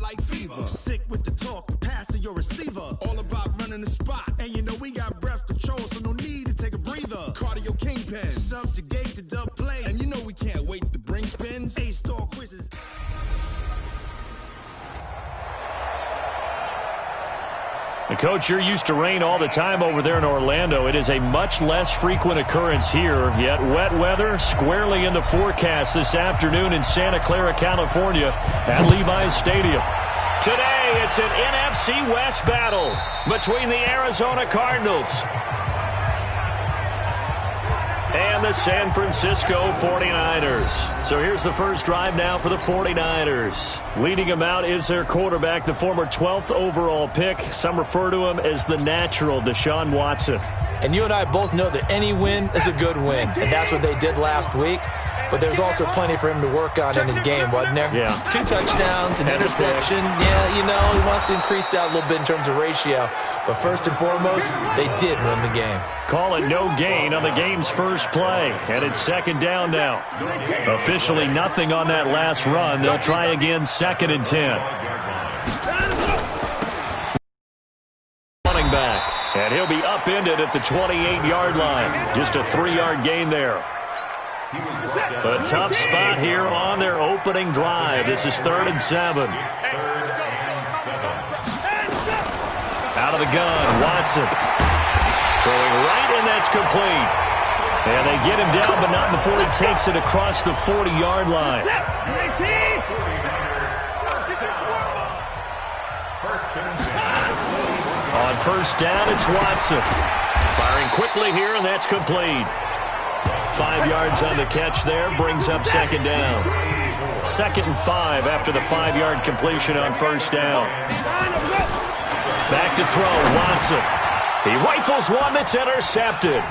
like fever. Sick with the talk, passing your receiver. All about running the spot. And you know we got breath control, so no need to take a breather. Cardio kingpin. Subjugate the dub play. And you know we can't wait to bring spins. A-star quizzes. And Coach, you're used to rain all the time over there in Orlando. It is a much less frequent occurrence here, yet wet weather squarely in the forecast this afternoon in Santa Clara, California at Levi's Stadium. Today, it's an NFC West battle between the Arizona Cardinals and the San Francisco 49ers. So here's the first drive now for the 49ers. Leading them out is their quarterback, the former 12th overall pick. Some refer to him as the natural, Deshaun Watson. And you and I both know that any win is a good win, and that's what they did last week. But there's also plenty for him to work on in his game, wasn't there? Yeah. 2 touchdowns, an interception. Yeah, you know, he wants to increase that a little bit in terms of ratio. But first and foremost, they did win the game. Call it no gain on the game's first play. And it's second down now. Officially nothing on that last run. They'll try again, 2nd and 10. Running back. And he'll be upended at the 28-yard line. Just a 3-yard gain there. A tough spot here on their opening drive. This is 3rd and 7. Out of the gun, Watson. Throwing right, and that's complete. And they get him down, but not before he takes it across the 40-yard line. On first down, it's Watson. Firing quickly here, and that's complete. 5 yards on the catch there, brings up 2nd down. 2nd and 5 after the 5-yard completion on first down. Back to throw, Watson. He rifles one that's intercepted.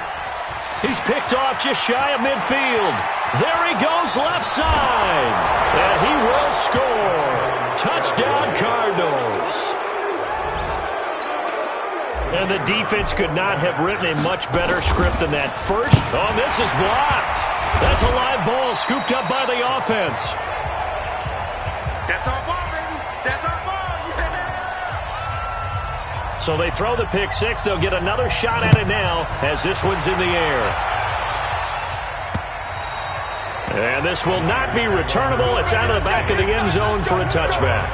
He's picked off just shy of midfield. There he goes left side. And he will score. Touchdown, Cardinals. And the defense could not have written a much better script than that. First, oh, this is blocked. That's a live ball scooped up by the offense. That's our ball, baby. That's our ball. Yeah. So they throw the pick six. They'll get another shot at it now as this one's in the air. And this will not be returnable. It's out of the back of the end zone for a touchback.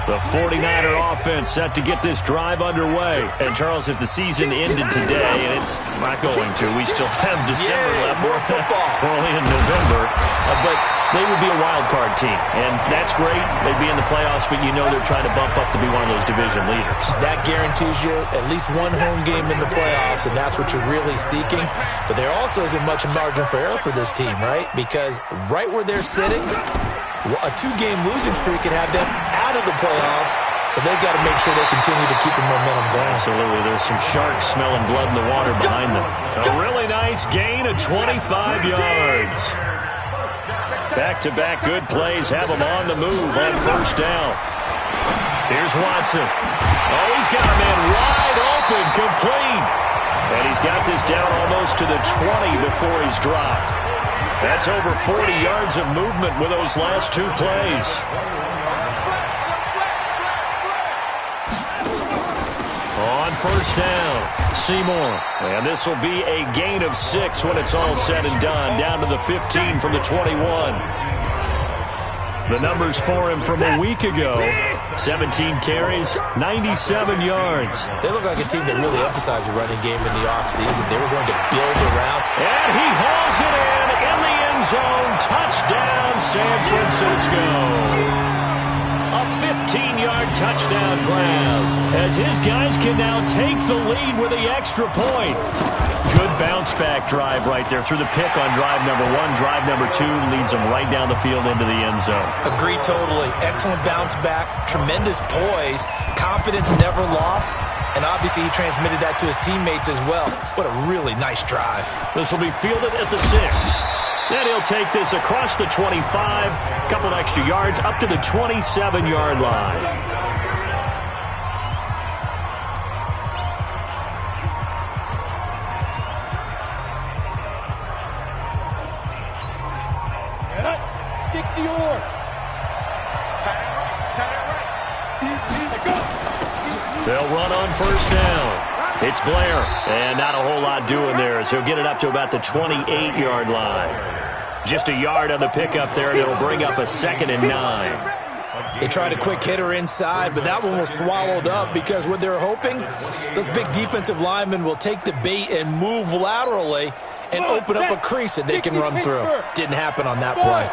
The 49er offense set to get this drive underway. And, Charles, if the season ended today, and it's not going to, we still have December left. More football. We're only in November. But they would be a wild card team. And that's great. They'd be in the playoffs, but you know they're trying to bump up to be one of those division leaders. That guarantees you at least one home game in the playoffs, and that's what you're really seeking. But there also isn't much margin for error for this team, right? Because right where they're sitting, a 2-game losing streak could have them out of the playoffs, so they've got to make sure they continue to keep the momentum going. Absolutely. There's some sharks smelling blood in the water behind them. A really nice gain of 25 yards. Back-to-back good plays have them on the move on first down. Here's Watson. Oh, he's got a man wide open, complete. And he's got this down almost to the 20 before he's dropped. That's over 40 yards of movement with those last 2 plays. On first down, Seymour. And this will be a gain of 6 when it's all said and done. Down to the 15 from the 21. The numbers for him from a week ago. 17 carries, 97 yards. They look like a team that really emphasized the running game in the offseason. They were going to build around. And he hauls it in the end zone. Touchdown, San Francisco. A 15-yard touchdown grab as his guys can now take the lead with the extra point. Good bounce-back drive right there through the pick on drive number 1. Drive number 2 leads them right down the field into the end zone. Agree totally. Excellent bounce-back, tremendous poise, confidence never lost, and obviously he transmitted that to his teammates as well. What a really nice drive. This will be fielded at the 6. Then he'll take this across the 25, a couple extra yards, up to the 27-yard line. They'll run on first down. It's Blair, and not a whole lot doing there as he'll get it up to about the 28-yard line. Just a yard on the pickup there, and it'll bring up a 2nd and 9. They tried a quick hitter inside, but that one was swallowed up because what they're hoping, those big defensive linemen will take the bait and move laterally and open up a crease that they can run through. Didn't happen on that play.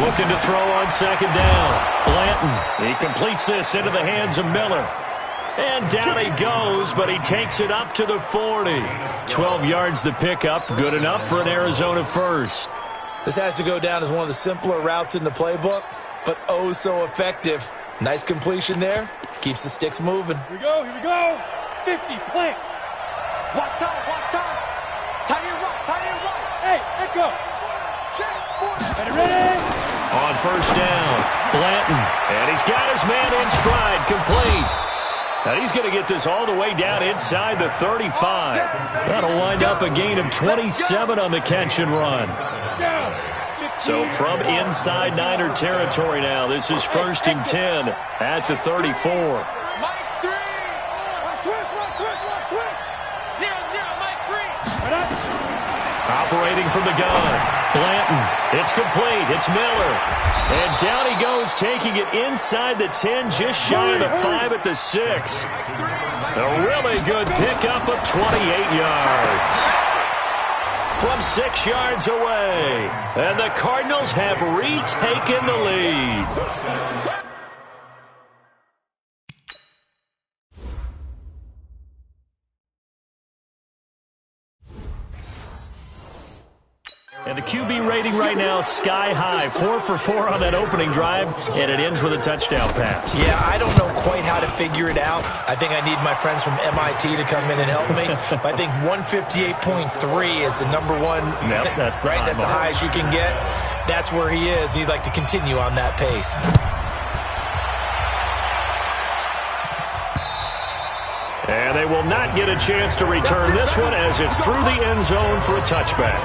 Looking to throw on 2nd down. Blanton, he completes this into the hands of Miller. And down he goes, but he takes it up to the 40. 12 yards the pickup, good enough for an Arizona first. This has to go down as one of the simpler routes in the playbook, but oh so effective. Nice completion there. Keeps the sticks moving. Here we go. 50, plant. Watch time. Tie it right. Hey, let go. Ready? On first down, Blanton, and he's got his man in stride, complete. And he's going to get this all the way down inside the 35. That'll wind up a gain of 27 on the catch and run. So from inside Niner territory now, this is 1st and 10 at the 34. Operating from the gun, Blanton, it's complete, it's Miller. And down he goes, taking it inside the 10, just shy of the 5 at the 6. A really good pickup of 28 yards. From 6 yards away, and the Cardinals have retaken the lead. And the QB rating right now, sky high. 4 for 4 on that opening drive, and it ends with a touchdown pass. Yeah, I don't know quite how to figure it out. I think I need my friends from MIT to come in and help me. But I think 158.3 is the number one. Yep, that's the right. That's the highest you can get. That's where he is. He'd like to continue on that pace. And they will not get a chance to return this one as it's through the end zone for a touchback.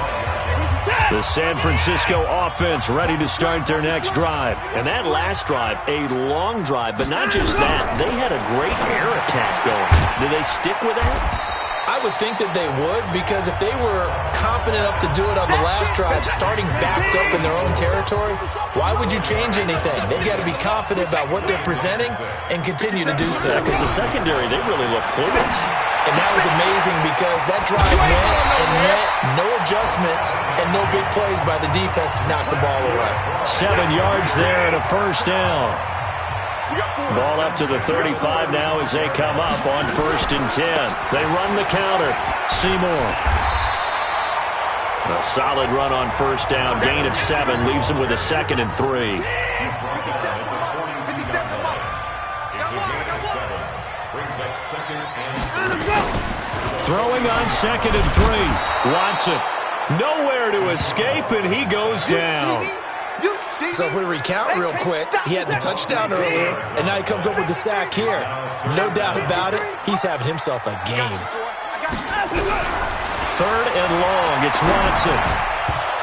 The San Francisco offense ready to start their next drive. And that last drive, a long drive, but not just that. They had a great air attack going. Do they stick with that? I would think that they would, because if they were confident enough to do it on the last drive, starting backed up in their own territory, why would you change anything? They've got to be confident about what they're presenting and continue to do so. Because the secondary, they really look clueless. And that was amazing because that drive went, no adjustments, and no big plays by the defense to knock the ball away. 7 yards there and a first down. Ball up to the 35 now as they come up on 1st and 10. They run the counter. Seymour. A solid run on first down. Gain of 7 leaves them with a 2nd and 3. Throwing on 2nd and 3. Watson. Nowhere to escape, and he goes down. So if we recount real quick, he had the touchdown earlier, and now he comes up with the sack here. No doubt about it, he's having himself a game. 3rd and long, it's Watson.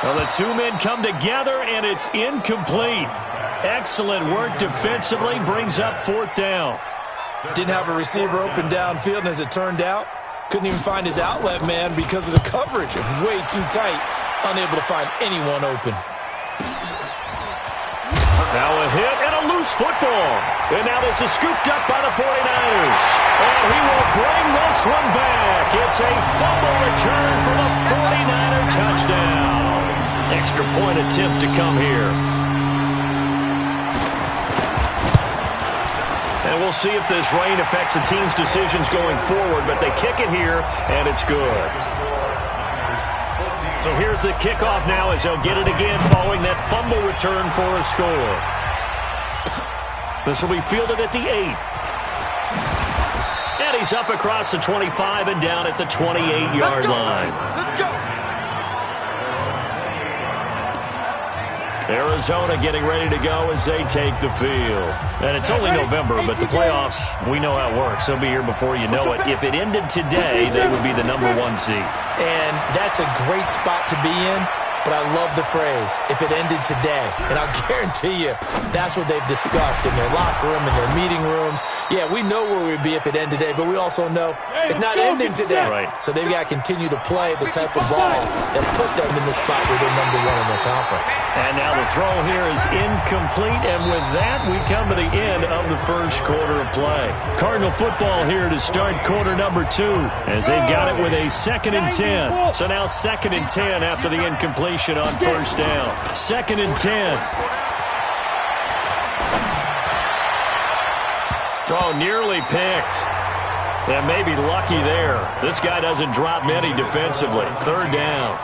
Well, the two men come together, and it's incomplete. Excellent work defensively, brings up 4th down. Didn't have a receiver open downfield, and as it turned out, couldn't even find his outlet man because of the coverage. It was way too tight, unable to find anyone open. Now a hit and a loose football. And now this is scooped up by the 49ers. And he will bring this one back. It's a fumble return for the 49er touchdown. Extra point attempt to come here. And we'll see if this rain affects the team's decisions going forward, but they kick it here, and it's good. So here's the kickoff now as they'll get it again following that fumble return for a score. This will be fielded at the 8. And he's up across the 25 and down at the 28-yard line. Let's go. Arizona getting ready to go as they take the field. And it's only November, but the playoffs, we know how it works. They'll be here before you know it. If it ended today, they would be the #1 seed. And that's a great spot to be in but I love the phrase, if it ended today. And I'll guarantee you that's what they've discussed in their locker room, in their meeting rooms. Yeah, we know where we'd be if it ended today, but we also know it's not ending today. Right. So they've got to continue to play the type of ball that put them in the spot where they're #1 in their conference. And now the throw here is incomplete, and with that, we come to the end of the first quarter of play. Cardinal football here to start quarter number 2, as they've got it with a 2nd and 10. So now 2nd and 10 after the incompletion on first down. 2nd and 10. Oh, nearly picked. And maybe lucky there. This guy doesn't drop many defensively. 3rd down.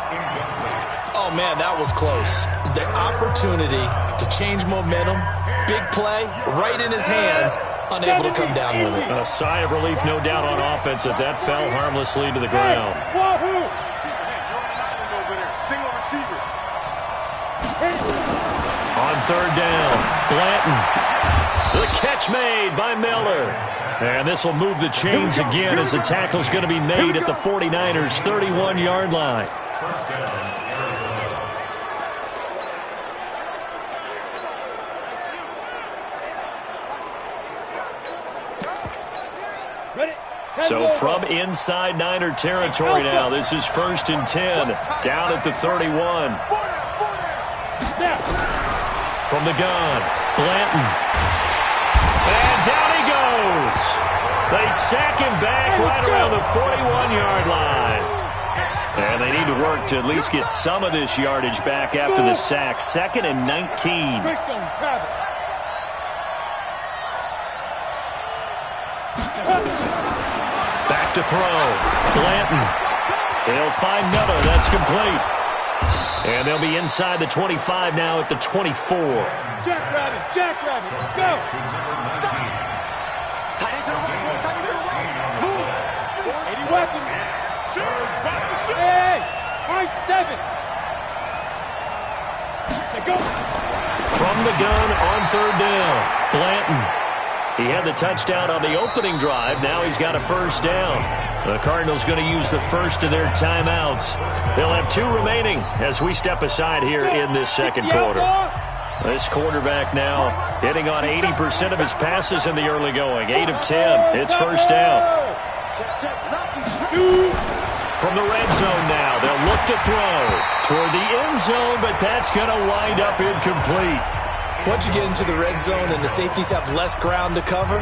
Oh, man, that was close. The opportunity to change momentum, big play, right in his hands, unable to come down with it. A sigh of relief, no doubt, on offense that fell harmlessly to the ground. Wahoo! Single receiver. On 3rd down, Blanton. The catch made by Miller. And this will move the chains again as the tackle's going to be made at the 49ers' 31-yard line. So from inside Niner territory now, this is 1st and 10, down at the 31. From the gun, Blanton. And down he goes. They sack him back right around the 41-yard line. And they need to work to at least get some of this yardage back after the sack. 2nd and 19. Back to throw. Blanton. He'll find Miller. That's complete. And they'll be inside the 25 now at the 24. Jackrabbits, let's go. Tight end to the right, tight end to the right. Move. 80 weapons. Hey, my 7. Let's go. From the gun on 3rd down, Blanton. He had the touchdown on the opening drive. Now he's got a 1st down. The Cardinals going to use the first of their timeouts. They'll have 2 remaining as we step aside here in this 2nd quarter. This quarterback now hitting on 80% of his passes in the early going. 8 of 10. It's 1st down. From the red zone now, they'll look to throw toward the end zone, but that's going to wind up incomplete. Once you get into the red zone and the safeties have less ground to cover,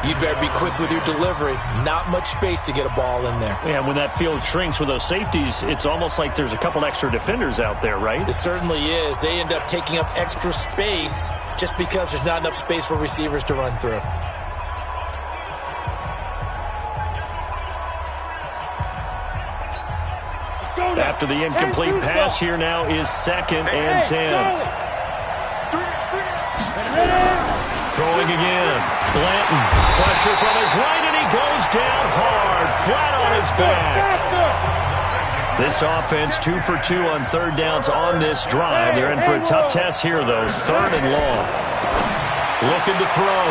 you'd better be quick with your delivery. Not much space to get a ball in there. Yeah, when that field shrinks with those safeties, it's almost like there's a couple extra defenders out there, right? It certainly is. They end up taking up extra space just because there's not enough space for receivers to run through. After the incomplete pass, here now is 2nd and 10. Throwing again. Blanton. Pressure from his right, and he goes down hard, flat on his back. This offense 2 for 2 on 3rd downs on this drive. They're in for a tough test here, though. 3rd and long. Looking to throw.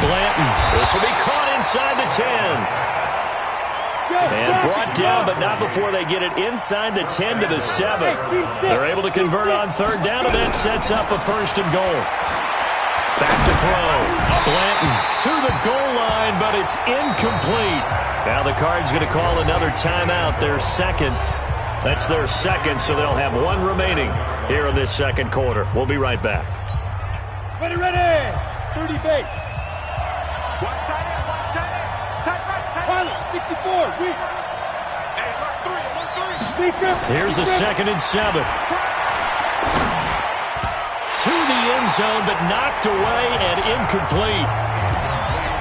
Blanton. This will be caught inside the 10. And brought down, but not before they get it inside the 10 to the 7. They're able to convert on 3rd down, and that sets up a 1st and goal. Back to throw. Blanton to the goal line, but it's incomplete. Now the Cards going to call another timeout, their 2nd. That's their 2nd, so they'll have 1 remaining here in this 2nd quarter. We'll be right back. Ready. 30 base. Watch tight end, watch tight end. Tight right, tight Pilot, 64, weak. Hey, alert 3. Speaker. Here's the 2nd and 7. To the end zone, but knocked away and incomplete.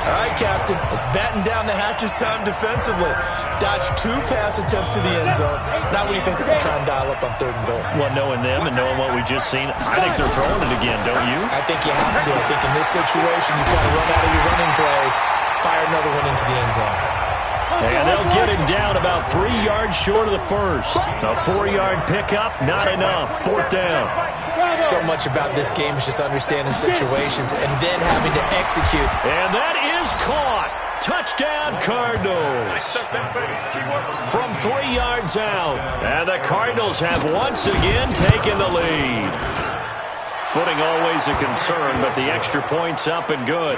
All right, Captain. It's batten down the hatches time defensively. Dodged 2 pass attempts to the end zone. Now what do you think they're going to try and dial up on 3rd and goal? Well, knowing them and knowing what we just seen, I think they're throwing it again, don't you? I think you have to. I think in this situation, you've got to run out of your running plays, fire another one into the end zone. And they'll get him down about 3 yards short of the first. A 4-yard pickup, not enough. 4th down. So much about this game is just understanding situations and then having to execute. And that is caught. Touchdown, Cardinals. From 3 yards out. And the Cardinals have once again taken the lead. Footing always a concern, but the extra point's up and good.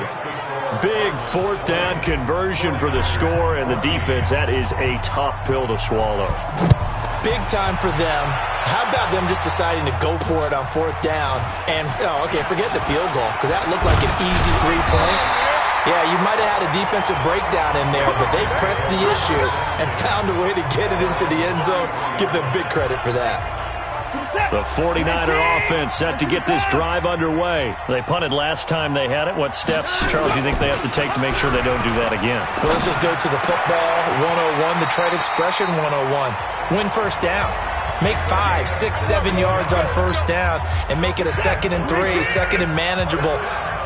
Big 4th down conversion for the score, and the defense, that is a tough pill to swallow. Big time for them. How about them just deciding to go for it on 4th down? And, forget the field goal, because that looked like an easy 3 points. Yeah, you might have had a defensive breakdown in there, but they pressed the issue and found a way to get it into the end zone. Give them big credit for that. The 49er offense set to get this drive underway. They punted last time they had it. What steps, Charles, do you think they have to take to make sure they don't do that again? Well, let's just go to the football 101, the trade expression 101. Win 1st down. Make 5, 6, 7 yards on 1st down and make it a 2nd and 3, 2nd and manageable.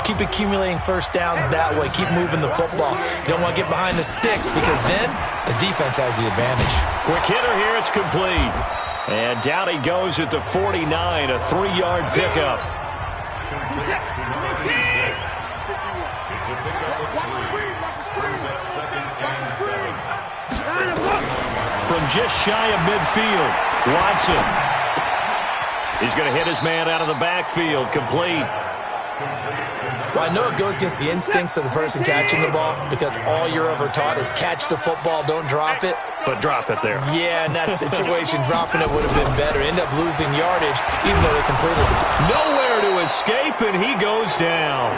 Keep accumulating 1st downs that way. Keep moving the football. You don't want to get behind the sticks because then the defense has the advantage. Quick hitter here. It's complete. And down he goes at the 49, a 3-yard pickup. From just shy of midfield, Watson. He's going to hit his man out of the backfield, complete. Well, I know it goes against the instincts of the person catching the ball because all you're ever taught is catch the football, don't drop it. But drop it there. Yeah, in that situation, dropping it would have been better. End up losing yardage, even though they completed it. Nowhere to escape, and he goes down.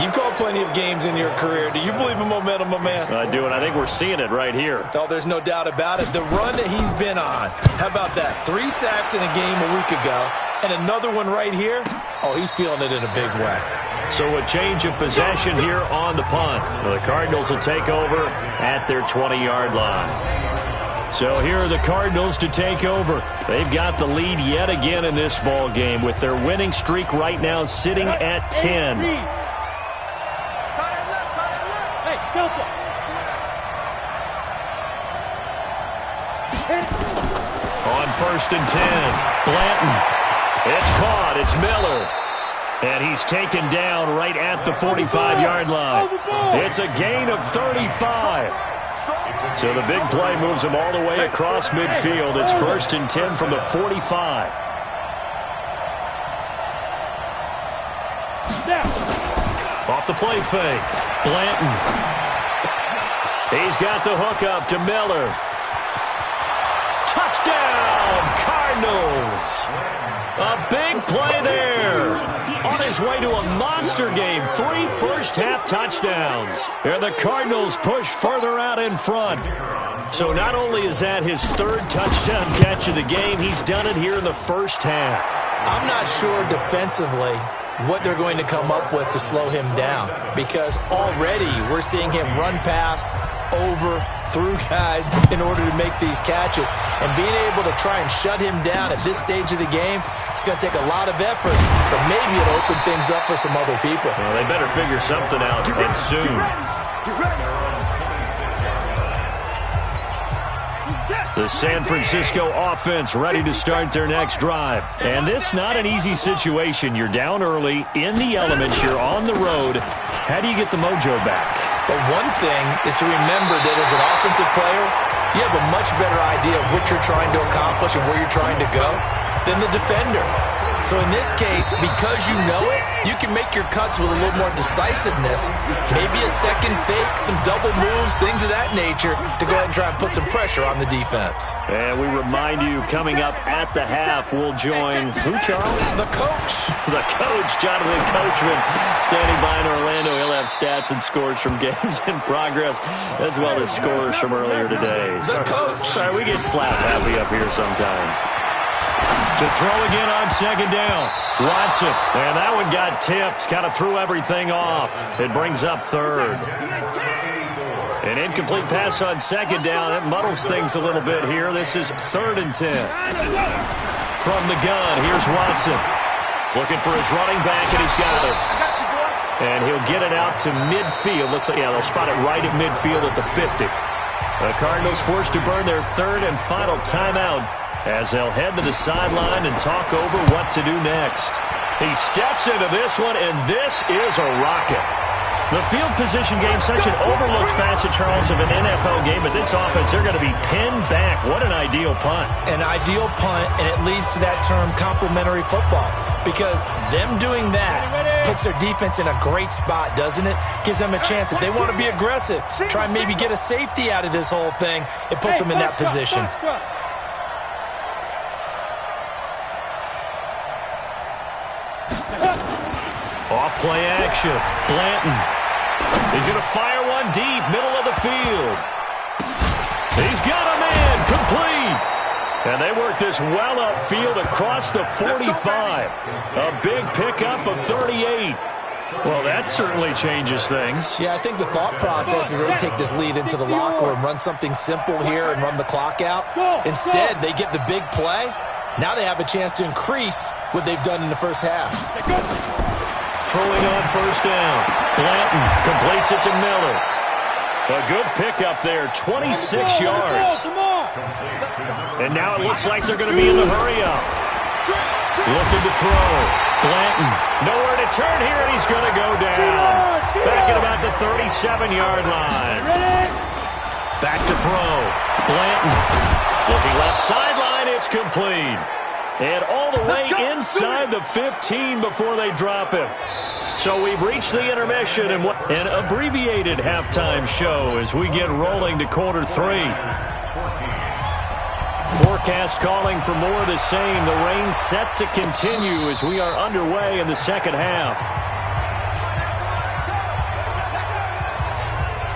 You've called plenty of games in your career. Do you believe in momentum, my man? I do, and I think we're seeing it right here. Oh, there's no doubt about it. The run that he's been on. How about that? 3 sacks in a game a week ago, and another one right here. Oh, he's feeling it in a big way. So a change of possession here on the punt. The Cardinals will take over at their 20-yard line. So here are the Cardinals to take over. They've got the lead yet again in this ball game with their winning streak right now sitting at 10. Hey, Delta. On 1st and 10, Blanton. It's caught. It's Miller. And he's taken down right at the 45-yard line. It's a gain of 35. So the big play moves him all the way across midfield. It's 1st and 10 from the 45. Off the play fake. Blanton. He's got the hook up to Miller. Touchdown, Cardinals. A big play there. On his way to a monster game. 3 first-half touchdowns. And the Cardinals push further out in front. So not only is that his 3rd touchdown catch of the game, he's done it here in the first half. I'm not sure defensively what they're going to come up with to slow him down because already we're seeing him run past, over, through guys in order to make these catches. And being able to try and shut him down at this stage of the game, it's going to take a lot of effort. So maybe it'll open things up for some other people. Well, they better figure something out, and soon. The San Francisco offense ready to start their next drive. And this not an easy situation. You're down early, in the elements, you're on the road. How do you get the mojo back? But one thing is to remember that as an offensive player, you have a much better idea of what you're trying to accomplish and where you're trying to go than the defender. So in this case, because you know it, you can make your cuts with a little more decisiveness, maybe a second fake, some double moves, things of that nature, to go ahead and try and put some pressure on the defense. And we remind you, coming up at the half, we'll join who, Charles? The coach. The coach, Jonathan Coachman, standing by in Orlando. He'll have stats and scores from games in progress, as well as scores from earlier today. The coach. Sorry, we get slap happy up here sometimes. To throw again on 2nd down. Watson. And that one got tipped. Kind of threw everything off. It brings up 3rd. An incomplete pass on 2nd down. That muddles things a little bit here. This is 3rd and 10. From the gun, here's Watson. Looking for his running back, and he's got it. And he'll get it out to midfield. Looks like, yeah, they'll spot it right at midfield at the 50. The Cardinals forced to burn their third and final timeout as they'll head to the sideline and talk over what to do next. He steps into this one, and this is a rocket. The field position game, such an overlooked facet, Charles, of an NFL game, but this offense, they're going to be pinned back. What an ideal punt. An ideal punt, and it leads to that term complementary football, because them doing that puts their defense in a great spot, doesn't it? Gives them a chance. If they want to be aggressive, try and maybe get a safety out of this whole thing, it puts them in that position. Off play action. Blanton. He's going to fire one deep, middle of the field. He's got a man, complete. And they work this well upfield across the 45. A big pickup of 38. Well, that certainly changes things. Yeah, I think the thought process is they take this lead into the locker room, run something simple here and run the clock out. Instead, they get the big play. Now they have a chance to increase what they've done in the first half. Throwing on first down. Blanton completes it to Miller. A good pickup there, 26 yards. And now it looks like they're going to be in the hurry-up. Looking to throw. Blanton, nowhere to turn here, and he's going to go down. Back at about the 37-yard line. Back to throw. Blanton looking left sideline. It's complete. And all the way inside the 15 before they drop him. So we've reached the intermission and an abbreviated halftime show as we get rolling to quarter 3. Forecast calling for more of the same. The rain set to continue as we are underway in the second half.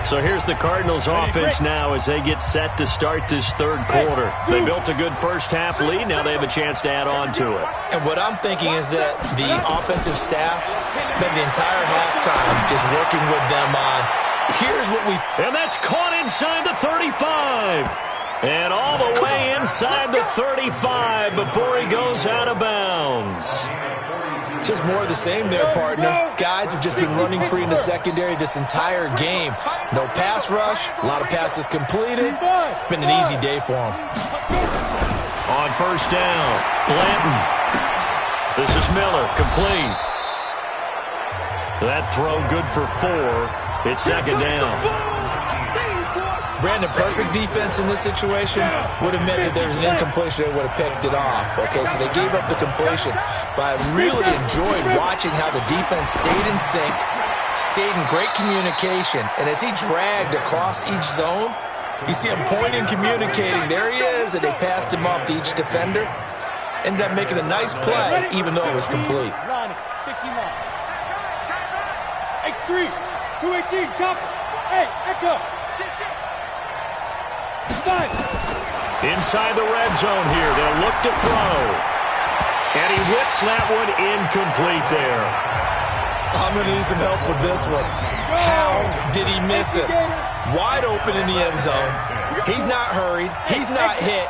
So here's the Cardinals offense now as they get set to start this third quarter. They built a good first half lead. Now they have a chance to add on to it. And what I'm thinking is that the offensive staff spent the entire halftime just working with them on, here's what we... And that's caught inside the 35. And all the way inside the 35 before he goes out of bounds. Just more of the same there, partner. Guys have just been running free in the secondary this entire game. No pass rush, a lot of passes completed. Been an easy day for them. On first down, Blanton. This is Miller, complete. That throw good for 4. It's second down. Brandon, perfect defense in this situation would have meant that there was an incompletion that would have picked it off. Okay, so they gave up the completion. But I really enjoyed watching how the defense stayed in sync, stayed in great communication. And as he dragged across each zone, you see him pointing, communicating. There he is, and they passed him off to each defender. Ended up making a nice play, even though it was complete. X3, 218, chopper. Hey, Echo. Inside the red zone here. They'll look to throw. And he whips that one incomplete there. I'm going to need some help with this one. How did he miss it? Wide open in the end zone. He's not hurried. He's not hit.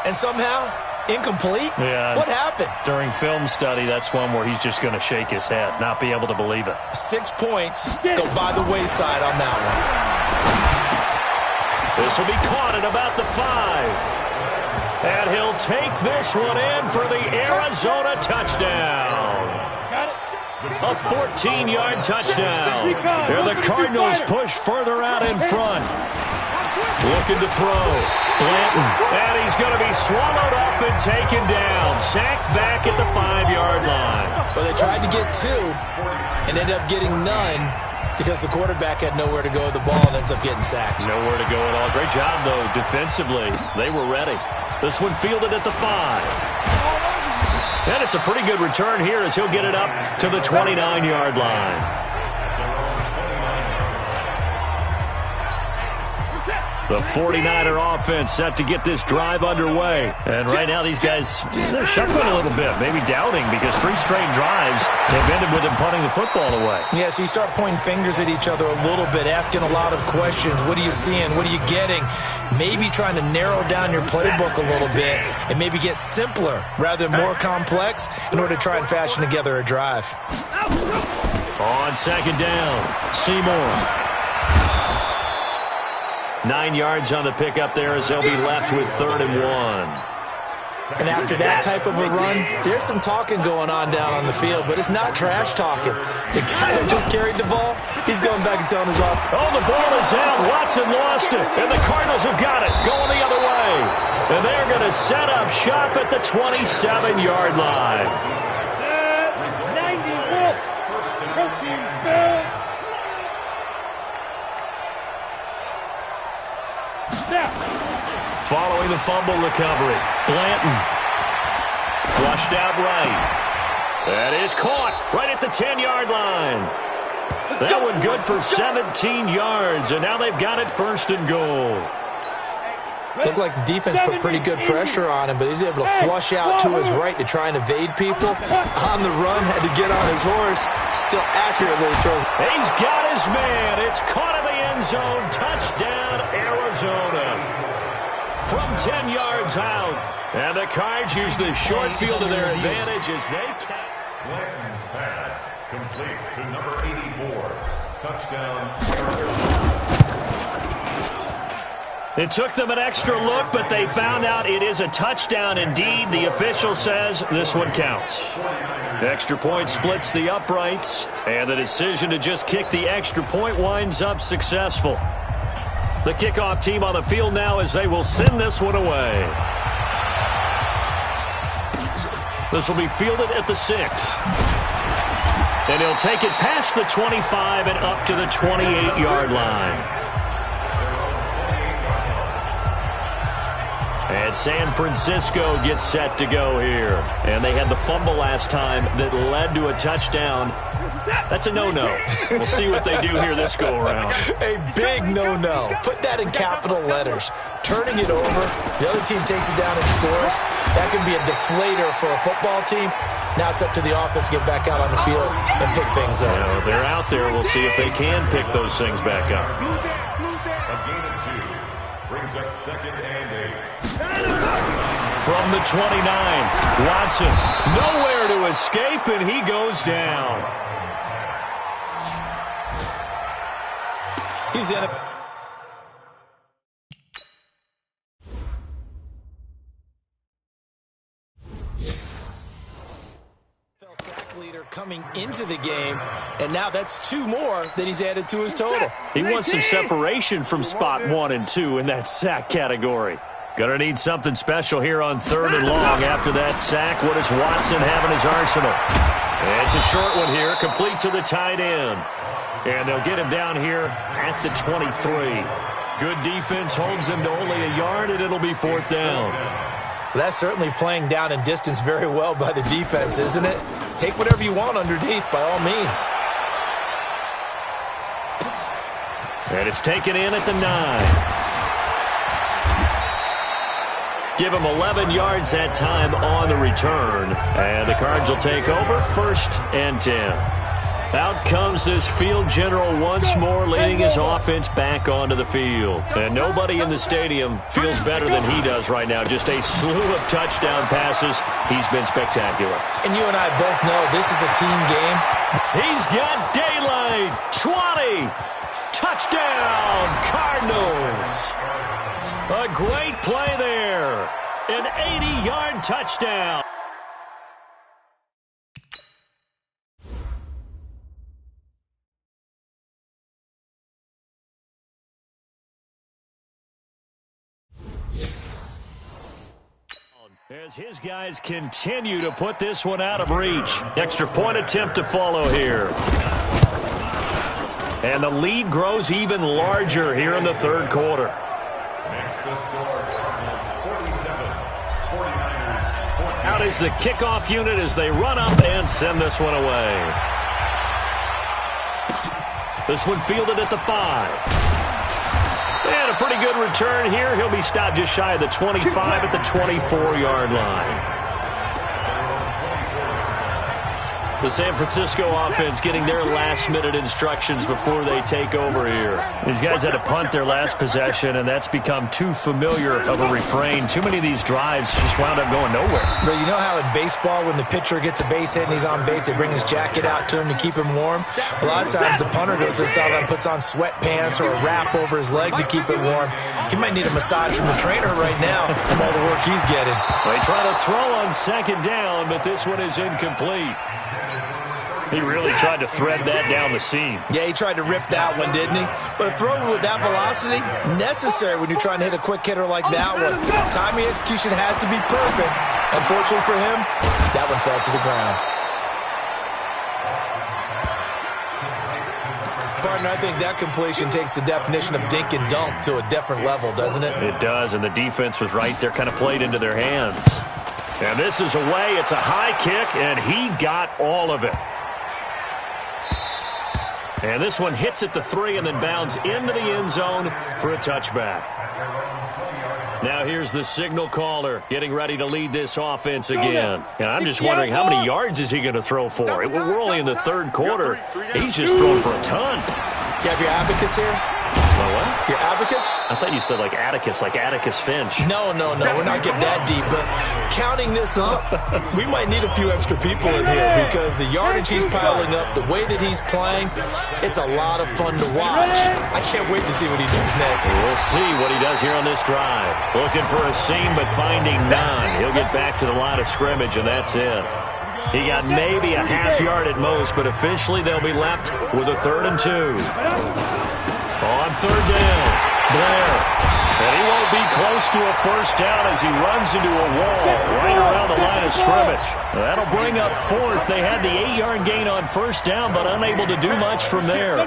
And somehow, incomplete? Yeah. What happened? During film study, that's one where he's just going to shake his head, not be able to believe it. 6 points go by the wayside on that one. This will be caught at about the 5. And he'll take this one in for the Arizona touchdown. A 14-yard touchdown. Here the Cardinals push further out in front. Looking to throw. Blanton. And he's going to be swallowed up and taken down. Sacked back at the 5-yard line. Well, they tried to get 2 and ended up getting none, because the quarterback had nowhere to go with the ball and ends up getting sacked. Nowhere to go at all. Great job, though, defensively. They were ready. This one fielded at the 5. And it's a pretty good return here as he'll get it up to the 29-yard line. The 49er offense set to get this drive underway. And right now these guys, they're shuffling a little bit, maybe doubting, because 3 straight drives have ended with them punting the football away. Yeah, so you start pointing fingers at each other a little bit, asking a lot of questions. What are you seeing? What are you getting? Maybe trying to narrow down your playbook a little bit and maybe get simpler rather than more complex in order to try and fashion together a drive. On second down, Seymour. 9 yards on the pickup there as they'll be left with 3rd and 1. And after that type of a run, there's some talking going on down on the field, but it's not trash talking. The guy that just carried the ball, he's going back and telling his offense. Oh, the ball is out. Watson lost it, and the Cardinals have got it, going the other way. And they're going to set up shop at the 27-yard line. 91. Coaching spell. Following the fumble recovery, Blanton flushed out right. That is caught right at the 10-yard line. That one good for 17 yards, and now they've got it 1st and goal. Looked like the defense put pretty good pressure on him, but he's able to flush out to his right to try and evade people. On the run, had to get on his horse. Still accurately throws. He's got his man. It's caught in the end zone. Touchdown, Arizona. From 10 yards out. And the Cards use the short field to their advantage as they catch. Blanton's pass complete to number 84. Touchdown, Arizona. It took them an extra look, but they found out it is a touchdown indeed. The official says this one counts. The extra point splits the uprights, and the decision to just kick the extra point winds up successful. The kickoff team on the field now as they will send this one away. This will be fielded at the 6. And he'll take it past the 25 and up to the 28-yard line. And San Francisco gets set to go here. And they had the fumble last time that led to a touchdown. That's a no-no. We'll see what they do here this go-around. A big no-no. Put that in capital letters. Turning it over, the other team takes it down and scores. That can be a deflator for a football team. Now it's up to the offense to get back out on the field and pick things up. You know, they're out there. We'll see if they can pick those things back up. A gain of 2 brings up 2nd and 8. From the 29, Watson nowhere to escape, and he goes down. He's in it. Sack leader coming into the game, and now that's 2 more that he's added to his total. He wants some separation from spot 1 and 2 in that sack category. Gonna need something special here on 3rd and long after that sack. What does Watson have in his arsenal? It's a short one here, complete to the tight end. And they'll get him down here at the 23. Good defense holds him to only a yard, and it'll be 4th down. That's certainly playing down in distance very well by the defense, isn't it? Take whatever you want underneath, by all means. And it's taken in at the 9. Give him 11 yards that time on the return. And the Cards will take over 1st and 10. Out comes this field general once more, leading his offense back onto the field. And nobody in the stadium feels better than he does right now. Just a slew of touchdown passes. He's been spectacular. And you and I both know this is a team game. He's got daylight. 20. Touchdown, Cardinals. A great play there. An 80-yard touchdown. As his guys continue to put this one out of reach. Extra point attempt to follow here. And the lead grows even larger here in the 3rd quarter. Next the score, Cardinals 47, 49ers 14. Out is the kickoff unit as they run up and send this one away. This one fielded at the 5. And a pretty good return here. He'll be stopped just shy of the 25 at the 24-yard line. The San Francisco offense getting their last-minute instructions before they take over here. These guys had to punt their last possession, and that's become too familiar of a refrain. Too many of these drives just wound up going nowhere. But you know how in baseball, when the pitcher gets a base hit and he's on base, they bring his jacket out to him to keep him warm? A lot of times the punter goes to the sideline and puts on sweatpants or a wrap over his leg to keep it warm. He might need a massage from the trainer right now from all the work he's getting. They try to throw on second down, but this one is incomplete. He really tried to thread that down the seam. Yeah, he tried to rip that one, didn't he? But a throw with that velocity, necessary when you're trying to hit a quick hitter like that one. Timing execution has to be perfect. Unfortunately for him, that one fell to the ground. Partner, I think that completion takes the definition of dink and dunk to a different level, doesn't it? It does, and the defense was right there, kind of played into their hands. And this is away. It's a high kick, and he got all of it. And this one hits at the 3 and then bounds into the end zone for a touchback. Now here's the signal caller getting ready to lead this offense again. And I'm just wondering how many yards is he going to throw for? We're only in the third quarter. He's just thrown for a ton. You have your abacus here? My what? Your abacus? I thought you said like Atticus Finch. No. We're not getting that deep. But counting this up, we might need a few extra people in here because the yardage he's piling up, the way that he's playing, it's a lot of fun to watch. I can't wait to see what he does next. We'll see what he does here on this drive. Looking for a seam, but finding none. He'll get back to the line of scrimmage, and that's it. He got maybe a half yard at most, but officially they'll be left with a 3rd and 2. On 3rd down, Blair. And he won't be close to a first down as he runs into a wall right around the line of scrimmage. That'll bring up 4th. They had the 8-yard gain on first down, but unable to do much from there.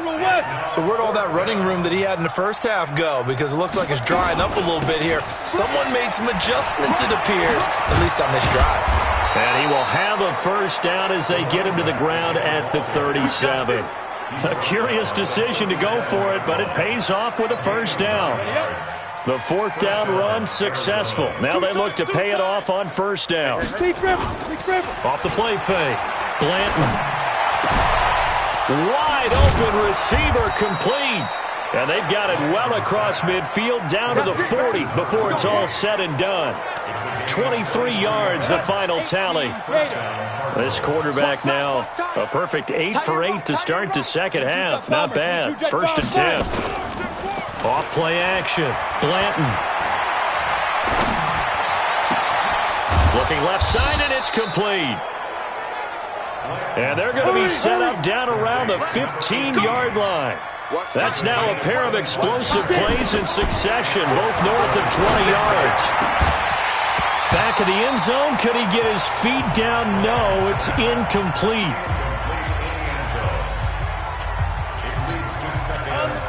So where'd all that running room that he had in the first half go? Because it looks like it's drying up a little bit here. Someone made some adjustments, it appears, at least on this drive. And he will have a first down as they get him to the ground at the 37. A curious decision to go for it, but it pays off with a first down. The 4th down run successful. Now they look to pay it off on first down. Off the play fake. Blanton. Wide open receiver complete. And they've got it well across midfield down to the 40 before it's all said and done. 23 yards, the final tally. This quarterback now, a perfect 8 for 8 to start the second half. Not bad. 1st and 10. Off play action. Blanton. Looking left side, and it's complete. And they're going to be set up down around the 15-yard line. That's now a pair of explosive plays in succession, both north of 20 yards. Back of the end zone. Could he get his feet down? No, it's incomplete.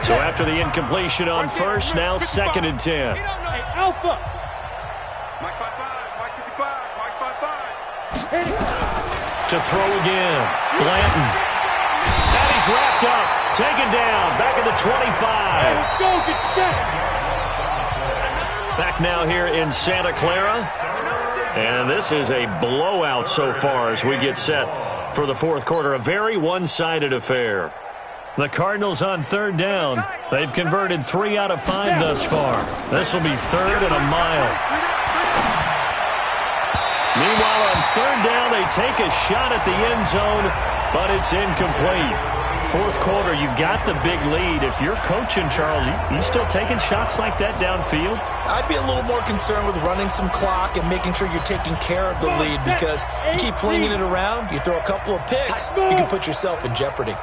So after the incompletion on first, now 2nd and 10. Alpha. Mike 5-5. Mike 55. Mike 5-5. To throw again. Blanton. And he's wrapped up. Taken down. Back at the 25. Let's go. Get set. Back now here in Santa Clara. And this is a blowout so far as we get set for the 4th quarter. A very one-sided affair. The Cardinals on 3rd down. They've converted 3 out of 5 thus far. This will be 3rd and a mile. Meanwhile, on 3rd down, they take a shot at the end zone, but it's incomplete. 4th quarter, you've got the big lead. If you're coaching, Charles, you still taking shots like that downfield? I'd be a little more concerned with running some clock and making sure you're taking care of the lead because you keep flinging it around, you throw a couple of picks, you can put yourself in jeopardy.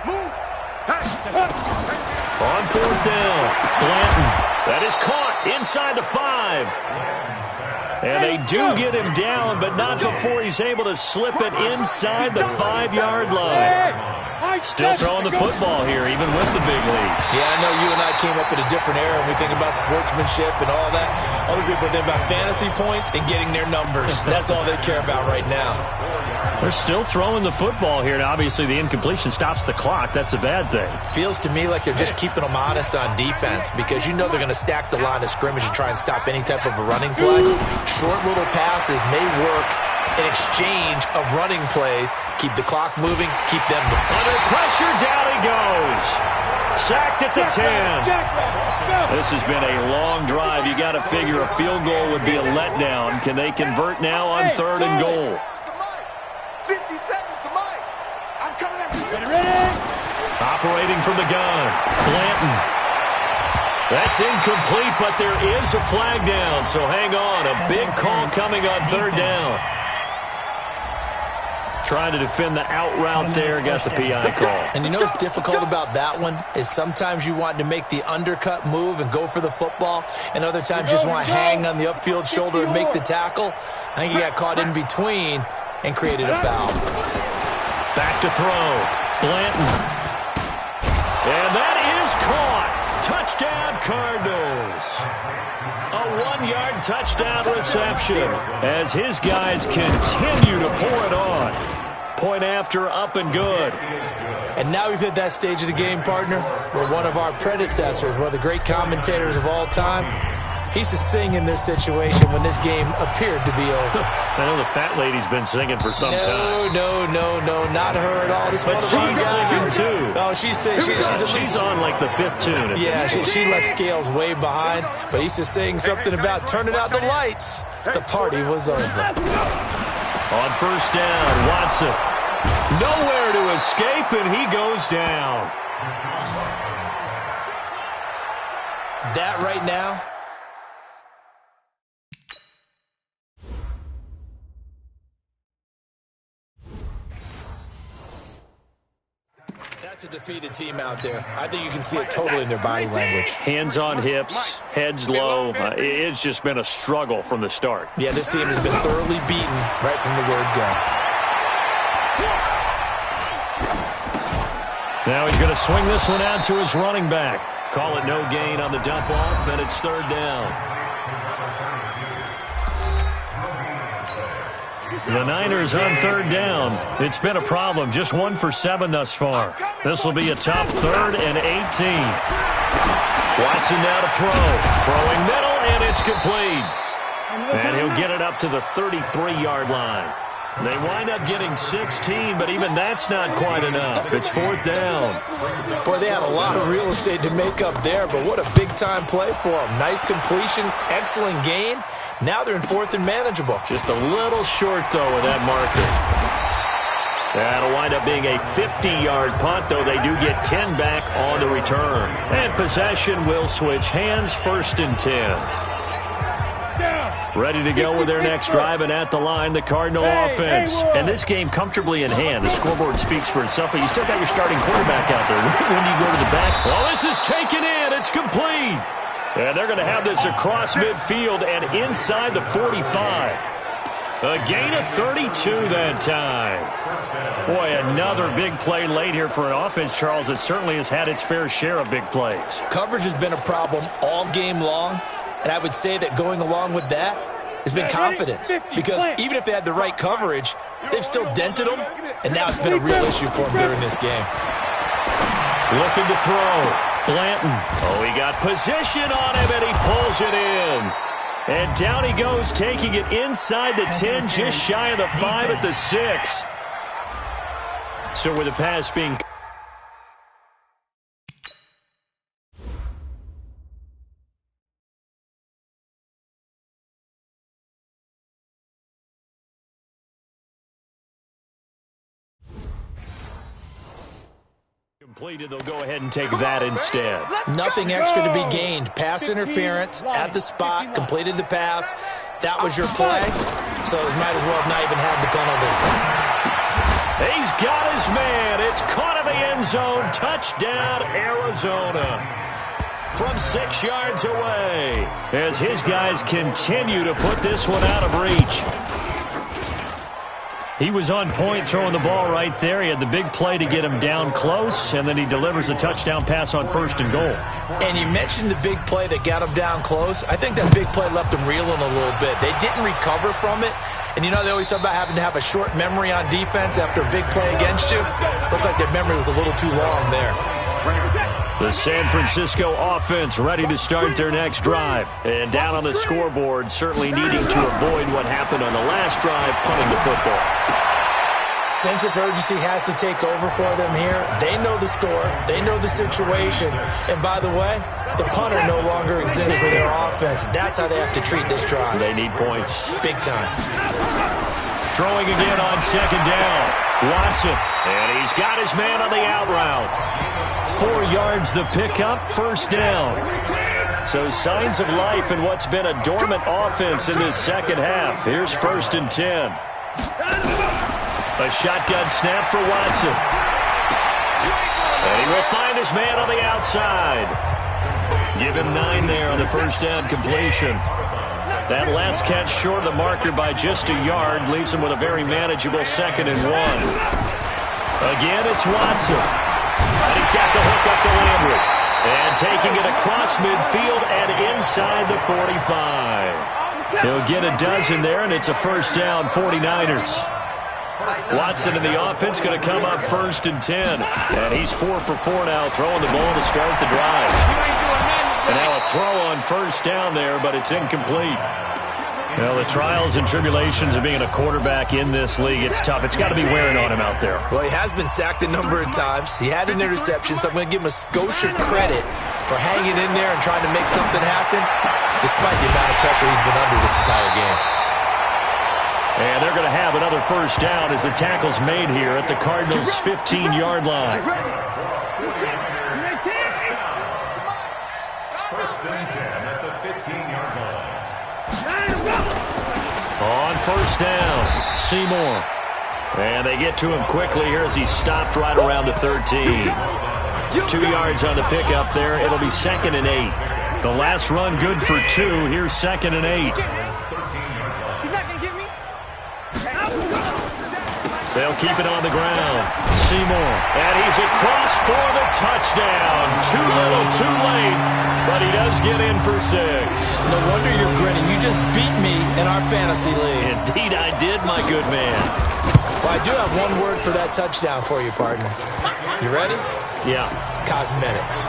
On 4th down, Blanton. That is caught inside the 5. And they do get him down, but not before he's able to slip it inside the 5-yard line. Still throwing the football here, even with the big lead. Yeah, I know you and I came up in a different era and we think about sportsmanship and all that. Other people think about fantasy points and getting their numbers. That's all they care about right now. They're still throwing the football here. Now, obviously, the incompletion stops the clock. That's a bad thing. Feels to me like they're just keeping them honest on defense because you know they're going to stack the line of scrimmage and try and stop any type of a running play. Short little passes may work in exchange of running plays. Keep the clock moving, keep them under pressure. Down he goes. Sacked at the 10. This has been a long drive. You got to figure a field goal would be a letdown. Can they convert now on 3rd and goal? 50 seconds to Mike. I'm coming after you. Ready? Operating from the gun. Blanton. That's incomplete, but there is a flag down, so hang on. A big call coming on 3rd down. Trying to defend the out route there, got the PI call. And you know what's difficult about that one is sometimes you want to make the undercut move and go for the football, and other times you just want to hang on the upfield shoulder and make the tackle. I think he got caught in between and created a foul. Back to throw. Blanton. And that is caught. Touchdown, Cardinals. A 1-yard touchdown reception as his guys continue to pour it on. Point after, up and good. And now we've hit that stage of the game, partner, where one of our predecessors, one of the great commentators of all time, he used to sing in this situation when this game appeared to be over. I know the fat lady's been singing for some time. No, not her at all. This but she's singing too. Oh, she's singing. She's on like the 5th tune. Yeah, she left Scales way behind, but he used to sing something about turning out the lights. The party was over. On 1st down, Watson. Nowhere to escape, and he goes down. That right now. That's a defeated team out there. I think you can see it totally in their body language. Hands on hips, heads low. It's just been a struggle from the start. Yeah, this team has been thoroughly beaten right from the word go. Now he's going to swing this one out to his running back. Call it no gain on the dump off, and it's 3rd down. The Niners on 3rd down. It's been a problem. Just 1 for 7 thus far. This will be a tough 3rd and 18. Watson now to throw. Throwing middle, and it's complete. And he'll get it up to the 33-yard line. They wind up getting 16, but even that's not quite enough. It's 4th down. Boy, they had a lot of real estate to make up there, but what a big-time play for them. Nice completion, excellent gain. Now they're in 4th and manageable. Just a little short, though, with that marker. That'll wind up being a 50-yard punt, though they do get 10 back on the return. And possession will switch hands, 1st and 10. Ready to go with their next drive, and at the line, the Cardinal offense. And this game comfortably in hand. The scoreboard speaks for itself, but you still got your starting quarterback out there. When do you go to the back? Well, this is taken in. It's complete. And they're going to have this across midfield and inside the 45. A gain of 32 that time. Boy, another big play late here for an offense, Charles, that certainly has had its fair share of big plays. Coverage has been a problem all game long. And I would say that going along with that has been confidence. Because even if they had the right coverage, they've still dented them. And now it's been a real issue for them during this game. Looking to throw. Blanton. Oh, he got position on him, and he pulls it in. And down he goes, taking it inside the 10, just shy of the 5 at the 6. So with the pass being completed, they'll go ahead and take that instead. Nothing extra to be gained. Pass interference at the spot, completed the pass. That was your play, so it might as well have not even had the penalty. He's got his man. It's caught in the end zone. Touchdown, Arizona. From 6 yards away as his guys continue to put this one out of reach. He was on point throwing the ball right there. He had the big play to get him down close, and then he delivers a touchdown pass on 1st and goal. And you mentioned the big play that got him down close. I think that big play left him reeling a little bit. They didn't recover from it, And you know they always talk about having to have a short memory on defense after a big play against you? Looks like their memory was a little too long there. The San Francisco offense ready to start their next drive. And down on the scoreboard, certainly needing to avoid what happened on the last drive, punting the football. Sense of urgency has to take over for them here. They know the score. They know the situation. And by the way, the punter no longer exists for their offense. That's how they have to treat this drive. They need points. Big time. Throwing again on second down. Watson. And he's got his man on the out route. 4 yards the pickup, first down. So signs of life in what's been a dormant offense in this second half. Here's 1st and 10. A shotgun snap for Watson. And he will find his man on the outside. Give him 9 there on the first down completion. That last catch short of the marker by just a yard leaves him with a very manageable 2nd and 1. Again, it's Watson. And he's got the hook up to Landry. And taking it across midfield and inside the 45. He'll get a dozen there, and it's a first down, 49ers. Watson in the offense going to come up 1st and 10. And he's 4 for 4 now, throwing the ball to start the drive. And now a throw on first down there, but it's incomplete. Well, the trials and tribulations of being a quarterback in this league, it's tough. It's got to be wearing on him out there. Well, he has been sacked a number of times. He had an interception, so I'm going to give him a skosh of credit for hanging in there and trying to make something happen, despite the amount of pressure he's been under this entire game. And they're going to have another first down as the tackle's made here at the Cardinals' 15-yard line. First and 10 at the 15-yard line. On first down, Seymour. And they get to him quickly here as he stopped right around the 13. 2 yards on the pickup there. It'll be 2nd and 8. The last run good for 2. Here's 2nd and 8. They'll keep it on the ground. Seymour. And he's across for the touchdown. Too little, too late. But he does get in for 6. No wonder you're grinning. You just beat me in our fantasy league. Indeed I did, my good man. Well, I do have one word for that touchdown for you, partner. You ready? Yeah. Cosmetics.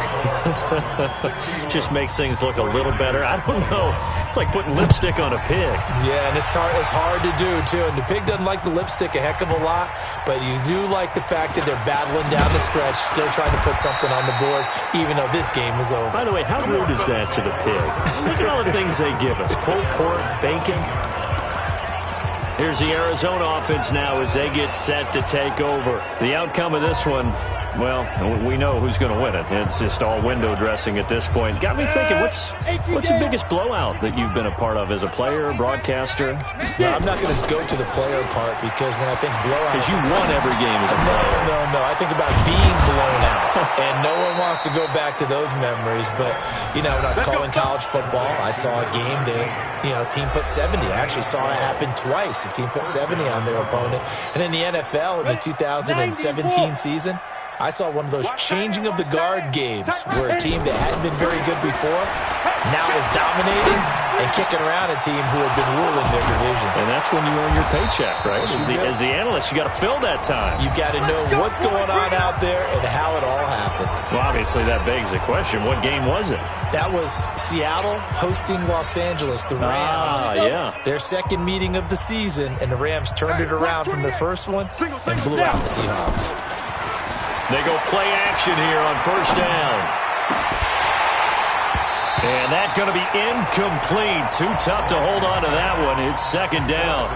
Just makes things look a little better. I don't know. It's like putting lipstick on a pig. Yeah, and it's hard to do, too. And the pig doesn't like the lipstick a heck of a lot, but you do like the fact that they're battling down the stretch, still trying to put something on the board, even though this game is over. By the way, how rude is that to the pig? Look at all the things they give us. Pulled pork, bacon. Here's the Arizona offense now as they get set to take over. The outcome of this one, well, we know who's going to win it. It's just all window dressing at this point. Got me thinking, what's the biggest blowout that you've been a part of as a player, broadcaster? No, I'm not going to go to the player part because when I think blowout... Because you won every game as a player. No. I think about being blown out. And no one wants to go back to those memories. But, you know, when I was calling college football, I saw a game that, you know, a team put 70. I actually saw it happen twice. A team put 70 on their opponent. And in the NFL, in the 2017 season, I saw one of those changing of the guard games where a team that hadn't been very good before now is dominating and kicking around a team who had been ruling their division. And that's when you earn your paycheck, right? As the analyst, you got to fill that time. You've got to know what's going on out there and how it all happened. Well, obviously that begs the question, what game was it? That was Seattle hosting Los Angeles, the Rams. Yeah. Their second meeting of the season, and the Rams turned it around from the first one and blew out the Seahawks. They go play action here on first down. And that's going to be incomplete. Too tough to hold on to that one. It's 2nd down.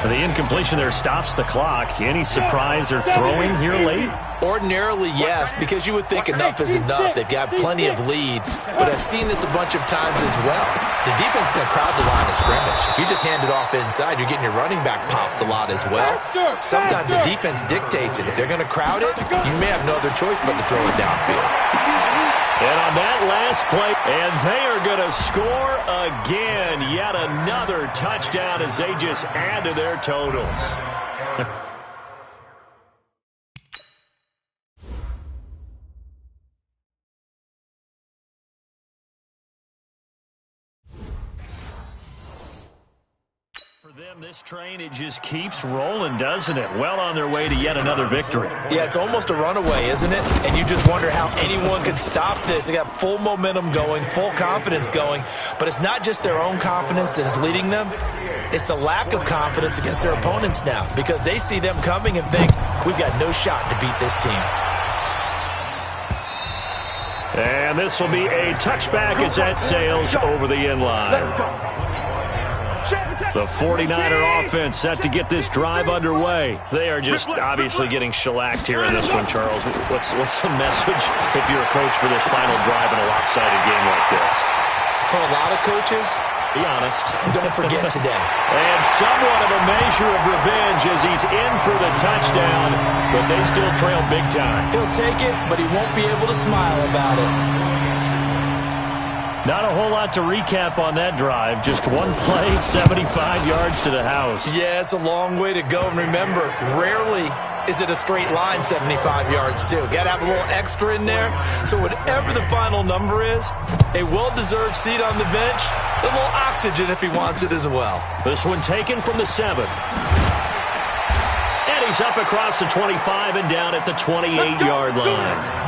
The incompletion there stops the clock. Any surprise they're throwing here late? Ordinarily, yes, because you would think enough is enough. They've got plenty of lead, but I've seen this a bunch of times as well. The defense is going to crowd the line of scrimmage. If you just hand it off inside, you're getting your running back popped a lot as well. Sometimes the defense dictates it. If they're going to crowd it, you may have no other choice but to throw it downfield. And on that last play, and they are going to score again. Yet another touchdown as they just add to their totals. them, this train, it just keeps rolling, doesn't it? Well on their way to yet another victory. Yeah, it's almost a runaway, isn't it? And you just wonder how anyone could stop this. They got full momentum going, full confidence going. But it's not just their own confidence that's leading them. It's the lack of confidence against their opponents now, because they see them coming and think, we've got no shot to beat this team. And this will be a touchback as that sails over the inline. The 49er offense set to get this drive underway. They are just obviously getting shellacked here in this one, Charles. What's the message if you're a coach for this final drive in a lopsided game like this? For a lot of coaches, be honest. Don't forget today. And somewhat of a measure of revenge as he's in for the touchdown, but they still trail big time. He'll take it, but he won't be able to smile about it. Not a whole lot to recap on that drive. Just one play, 75 yards to the house. Yeah, it's a long way to go. And remember, rarely is it a straight line 75 yards, too. Got to have a little extra in there. So whatever the final number is, a well-deserved seat on the bench, a little oxygen if he wants it as well. This one taken from the 7. And he's up across the 25 and down at the 28-yard line.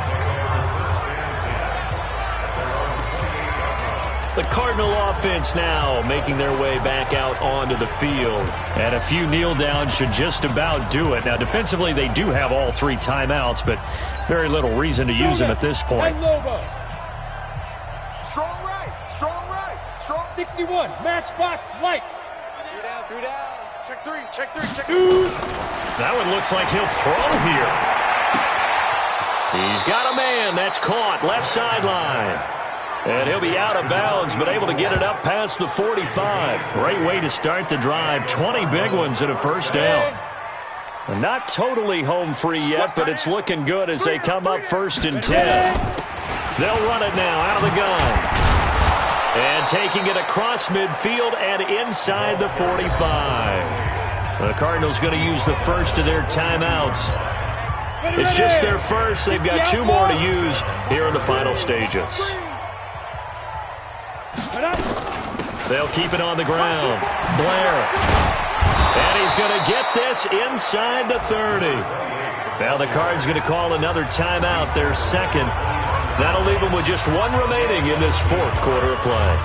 The Cardinal offense now making their way back out onto the field. And a few kneel downs should just about do it. Now, defensively, they do have all 3 timeouts, but very little reason to use them at this point. Strong right, strong right, strong 61, matchbox lights. 3 down. Check 3, check 3, check 2. That one looks like he'll throw here. He's got a man. That's caught. Left sideline. And he'll be out of bounds, but able to get it up past the 45. Great way to start the drive. 20 big ones and a first down. Not totally home free yet, but it's looking good as they come up 1st and 10. They'll run it now out of the gun. And taking it across midfield and inside the 45. The Cardinals going to use the first of their timeouts. It's just their first. They've got 2 more to use here in the final stages. They'll keep it on the ground. Blair. And he's going to get this inside the 30. Now the Cards going to call another timeout, their second. That'll leave them with just 1 remaining in this 4th quarter of play.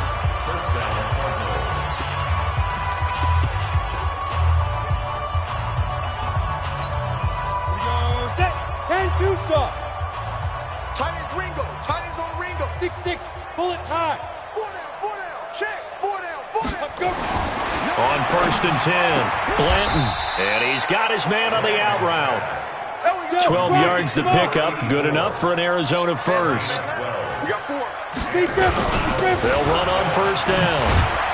Set. 10-2 stop. Tight ends Ringo, tight ends on Ringo. 6-6, pull it high. 4 down, check, 4 down. Go. On 1st and 10, Blanton. And he's got his man on the out route. 12 yards to pick up. Good enough for an Arizona first. We got 4. They'll run on 1st down.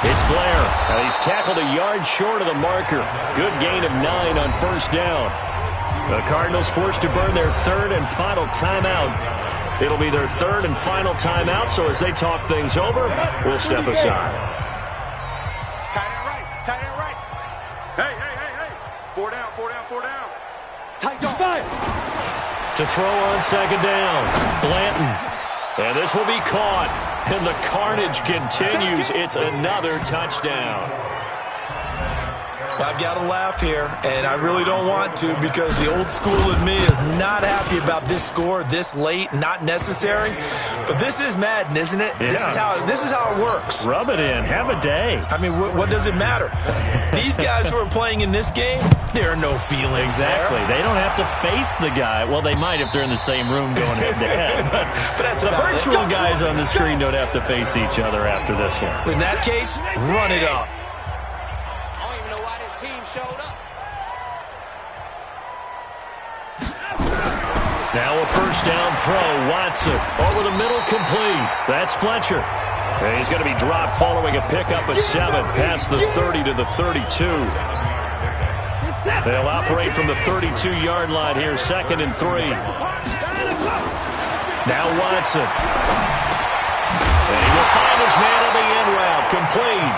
It's Blair. And he's tackled a yard short of the marker. Good gain of 9 on 1st down. The Cardinals forced to burn their 3rd and final timeout. It'll be their 3rd and final timeout, so as they talk things over, we'll step aside. Tight end right. Hey. 4 down. Tight down. 5. To throw on 2nd down, Blanton. And this will be caught. And the carnage continues. It's another touchdown. I've got to laugh here, and I really don't want to, because the old school in me is not happy about this score this late, not necessary. But this is Madden, isn't it? Yeah. This is how it works. Rub it in. Have a day. I mean, what does it matter? These guys who are playing in this game, there are no feelings Exactly. there. They don't have to face the guy. Well, they might if they're in the same room going head-to-head. But that's the about virtual it. guys on the screen don't have to face each other after this one. In that case, run it up. Now a 1st down throw. Watson over the middle, complete. That's Fletcher. And he's going to be dropped following a pickup of 7 past the 30 to the 32. They'll operate from the 32-yard line here, 2nd and 3. Now Watson. And he will find his man on the end route, complete.